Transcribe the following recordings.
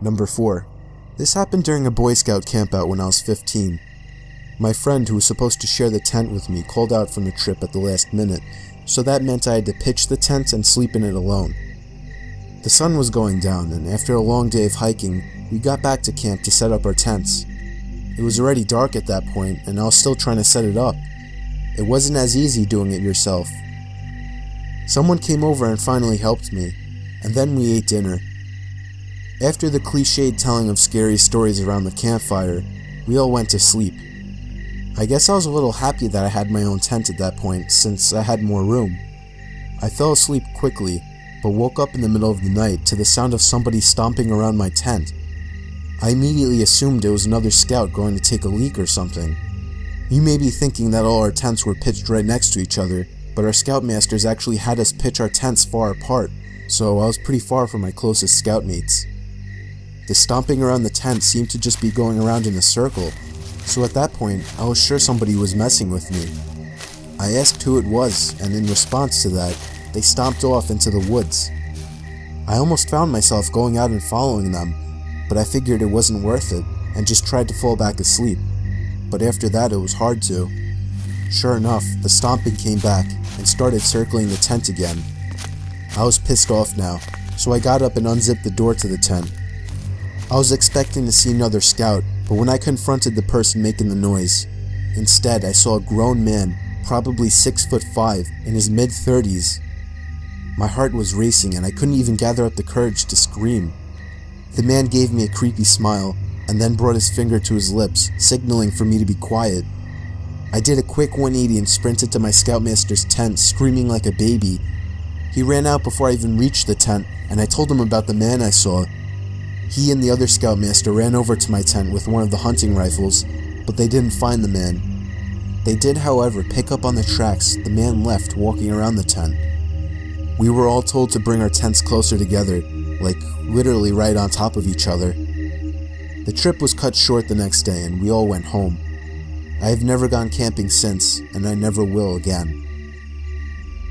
Number 4. This happened during a Boy Scout campout when I was 15. My friend, who was supposed to share the tent with me, called out from the trip at the last minute, so that meant I had to pitch the tent and sleep in it alone. The sun was going down, and after a long day of hiking, we got back to camp to set up our tents. It was already dark at that point, and I was still trying to set it up. It wasn't as easy doing it yourself. Someone came over and finally helped me, and then we ate dinner. After the cliched telling of scary stories around the campfire, we all went to sleep. I guess I was a little happy that I had my own tent at that point, since I had more room. I fell asleep quickly, but woke up in the middle of the night to the sound of somebody stomping around my tent. I immediately assumed it was another scout going to take a leak or something. You may be thinking that all our tents were pitched right next to each other, but our scoutmasters actually had us pitch our tents far apart, so I was pretty far from my closest scoutmates. The stomping around the tent seemed to just be going around in a circle, so at that point, I was sure somebody was messing with me. I asked who it was, and in response to that, they stomped off into the woods. I almost found myself going out and following them, but I figured it wasn't worth it, and just tried to fall back asleep. But after that, it was hard to. Sure enough, the stomping came back, and started circling the tent again. I was pissed off now, so I got up and unzipped the door to the tent. I was expecting to see another scout, but when I confronted the person making the noise, instead I saw a grown man, probably 6'5", in his mid-30s. My heart was racing and I couldn't even gather up the courage to scream. The man gave me a creepy smile, and then brought his finger to his lips, signaling for me to be quiet. I did a quick 180 and sprinted to my scoutmaster's tent, screaming like a baby. He ran out before I even reached the tent, and I told him about the man I saw. He and the other scoutmaster ran over to my tent with one of the hunting rifles, but they didn't find the man. They did, however, pick up on the tracks the man left walking around the tent. We were all told to bring our tents closer together, like literally right on top of each other. The trip was cut short the next day and we all went home. I have never gone camping since, and I never will again.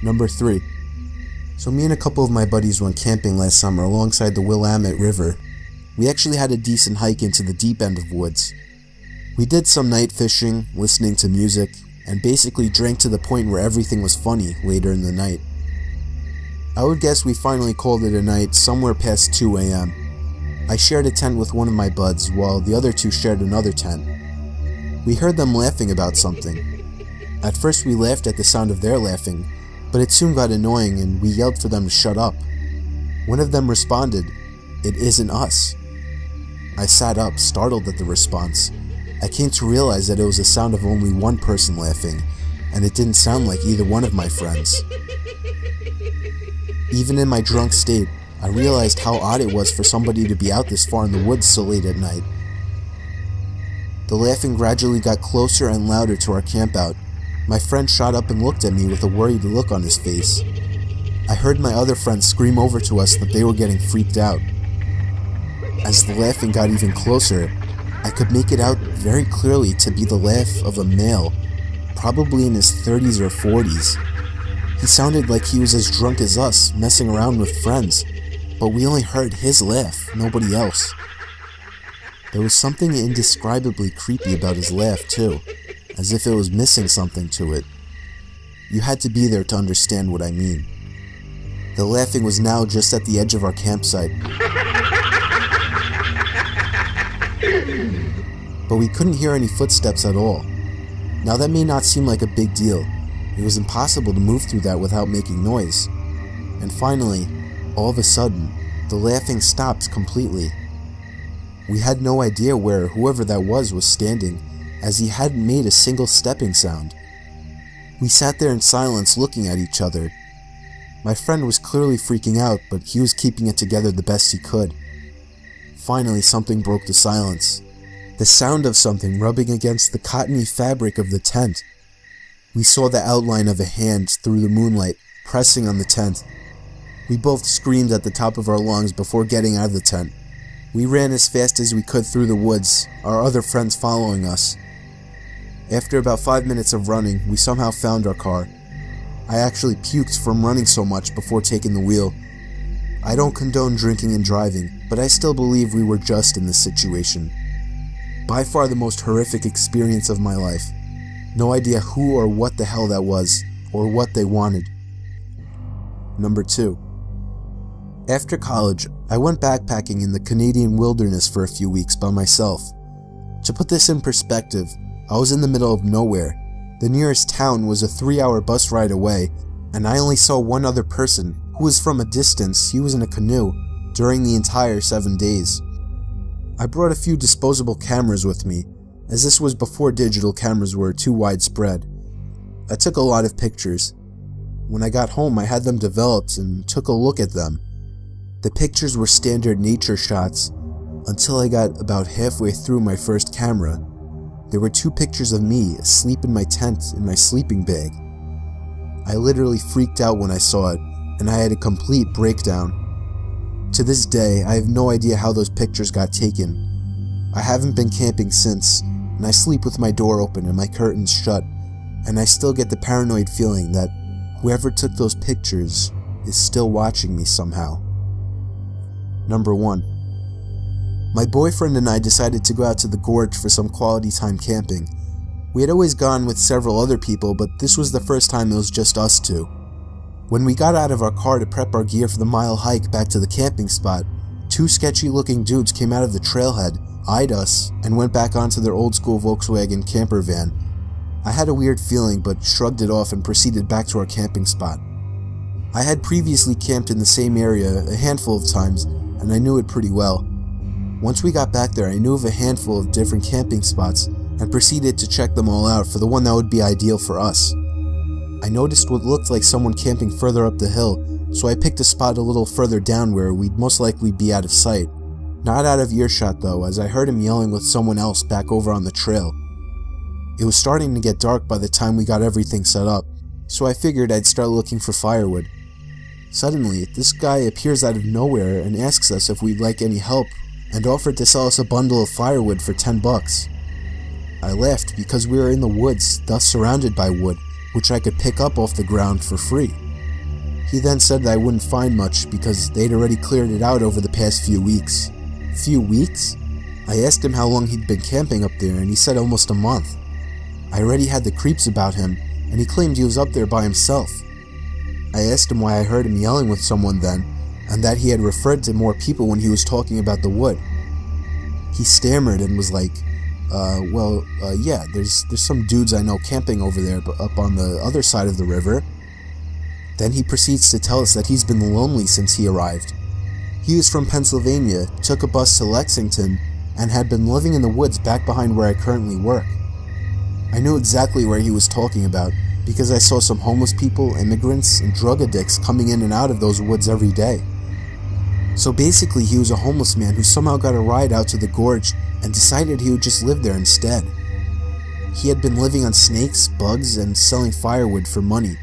Number 3. So me and a couple of my buddies went camping last summer alongside the Willamette River. We actually had a decent hike into the deep end of woods. We did some night fishing, listening to music, and basically drank to the point where everything was funny later in the night. I would guess we finally called it a night somewhere past 2 a.m. I shared a tent with one of my buds while the other two shared another tent. We heard them laughing about something. At first we laughed at the sound of their laughing, but it soon got annoying and we yelled for them to shut up. One of them responded, "It isn't us." I sat up, startled at the response. I came to realize that it was the sound of only one person laughing, and it didn't sound like either one of my friends. Even in my drunk state, I realized how odd it was for somebody to be out this far in the woods so late at night. The laughing gradually got closer and louder to our campout. My friend shot up and looked at me with a worried look on his face. I heard my other friends scream over to us that they were getting freaked out. As the laughing got even closer, I could make it out very clearly to be the laugh of a male, probably in his 30s or 40s. He sounded like he was as drunk as us, messing around with friends, but we only heard his laugh, nobody else. There was something indescribably creepy about his laugh too, as if it was missing something to it. You had to be there to understand what I mean. The laughing was now just at the edge of our campsite, but we couldn't hear any footsteps at all. Now that may not seem like a big deal. It was impossible to move through that without making noise. And finally, all of a sudden, the laughing stopped completely. We had no idea where whoever that was standing, as he hadn't made a single stepping sound. We sat there in silence looking at each other. My friend was clearly freaking out, but he was keeping it together the best he could. Finally, something broke the silence. The sound of something rubbing against the cottony fabric of the tent. We saw the outline of a hand through the moonlight, pressing on the tent. We both screamed at the top of our lungs before getting out of the tent. We ran as fast as we could through the woods, our other friends following us. After about 5 minutes of running, we somehow found our car. I actually puked from running so much before taking the wheel. I don't condone drinking and driving, but I still believe we were just in this situation. By far the most horrific experience of my life. No idea who or what the hell that was, or what they wanted. Number 2. After college, I went backpacking in the Canadian wilderness for a few weeks by myself. To put this in perspective, I was in the middle of nowhere. The nearest town was a 3-hour bus ride away, and I only saw one other person, who was from a distance. He was in a canoe, during the entire 7 days. I brought a few disposable cameras with me, as this was before digital cameras were too widespread. I took a lot of pictures. When I got home, I had them developed and took a look at them. The pictures were standard nature shots, until I got about halfway through my first camera. There were 2 pictures of me asleep in my tent in my sleeping bag. I literally freaked out when I saw it, and I had a complete breakdown. To this day, I have no idea how those pictures got taken. I haven't been camping since, and I sleep with my door open and my curtains shut, and I still get the paranoid feeling that whoever took those pictures is still watching me somehow. Number 1. My boyfriend and I decided to go out to the gorge for some quality time camping. We had always gone with several other people, but this was the first time it was just us two. When we got out of our car to prep our gear for the mile hike back to the camping spot, 2 sketchy-looking dudes came out of the trailhead, eyed us, and went back onto their old-school Volkswagen camper van. I had a weird feeling, but shrugged it off and proceeded back to our camping spot. I had previously camped in the same area a handful of times, and I knew it pretty well. Once we got back there, I knew of a handful of different camping spots, and proceeded to check them all out for the one that would be ideal for us. I noticed what looked like someone camping further up the hill, so I picked a spot a little further down where we'd most likely be out of sight. Not out of earshot though, as I heard him yelling with someone else back over on the trail. It was starting to get dark by the time we got everything set up, so I figured I'd start looking for firewood. Suddenly, this guy appears out of nowhere and asks us if we'd like any help, and offered to sell us a bundle of firewood for $10. I laughed because we were in the woods, thus surrounded by wood, which I could pick up off the ground for free. He then said that I wouldn't find much because they'd already cleared it out over the past few weeks. Few weeks? I asked him how long he'd been camping up there, and he said almost a month. I already had the creeps about him, and he claimed he was up there by himself. I asked him why I heard him yelling with someone then, and that he had referred to more people when he was talking about the wood. He stammered and was like, yeah, there's some dudes I know camping over there up on the other side of the river. Then he proceeds to tell us that he's been lonely since he arrived. He was from Pennsylvania, took a bus to Lexington, and had been living in the woods back behind where I currently work. I knew exactly where he was talking about, because I saw some homeless people, immigrants, and drug addicts coming in and out of those woods every day. So basically he was a homeless man who somehow got a ride out to the gorge and decided he would just live there instead. He had been living on snakes, bugs, and selling firewood for money.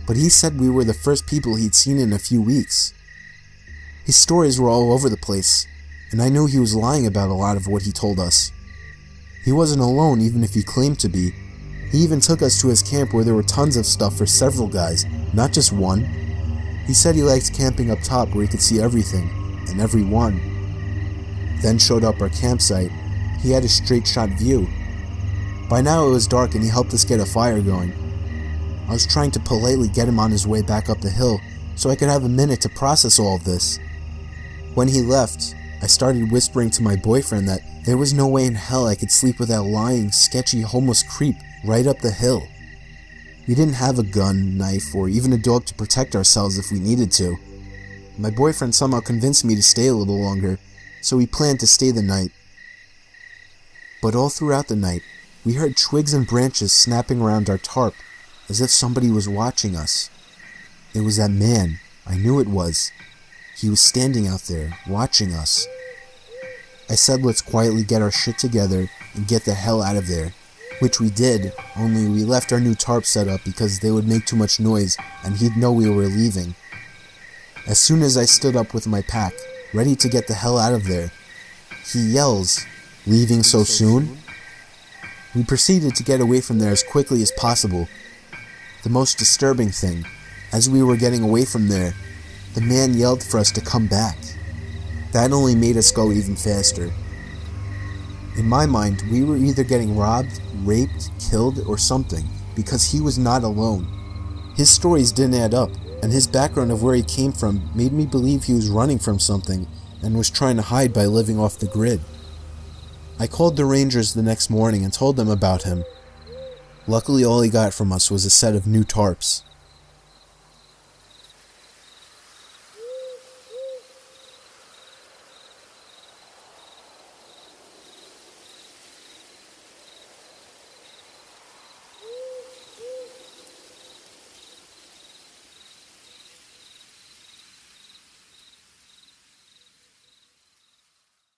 But he said we were the first people he'd seen in a few weeks. His stories were all over the place, and I knew he was lying about a lot of what he told us. He wasn't alone even if he claimed to be. He even took us to his camp where there were tons of stuff for several guys, not just one. He said he liked camping up top where he could see everything, and everyone. Then showed up our campsite. He had a straight shot view. By now it was dark and he helped us get a fire going. I was trying to politely get him on his way back up the hill so I could have a minute to process all of this. When he left, I started whispering to my boyfriend that there was no way in hell I could sleep with that lying, sketchy homeless creep right up the hill. We didn't have a gun, knife, or even a dog to protect ourselves if we needed to. My boyfriend somehow convinced me to stay a little longer, so we planned to stay the night. But all throughout the night, we heard twigs and branches snapping around our tarp, as if somebody was watching us. It was that man. I knew it was. He was standing out there, watching us. I said let's quietly get our shit together and get the hell out of there, which we did, only we left our new tarp set up because they would make too much noise and he'd know we were leaving. As soon as I stood up with my pack, ready to get the hell out of there, he yells, "Leaving so soon?" We proceeded to get away from there as quickly as possible. The most disturbing thing, as we were getting away from there, The man yelled for us to come back. That only made us go even faster. In my mind, we were either getting robbed, raped, killed, or something, because he was not alone. His stories didn't add up, and his background of where he came from made me believe he was running from something and was trying to hide by living off the grid. I called the Rangers the next morning and told them about him. Luckily, all he got from us was a set of new tarps.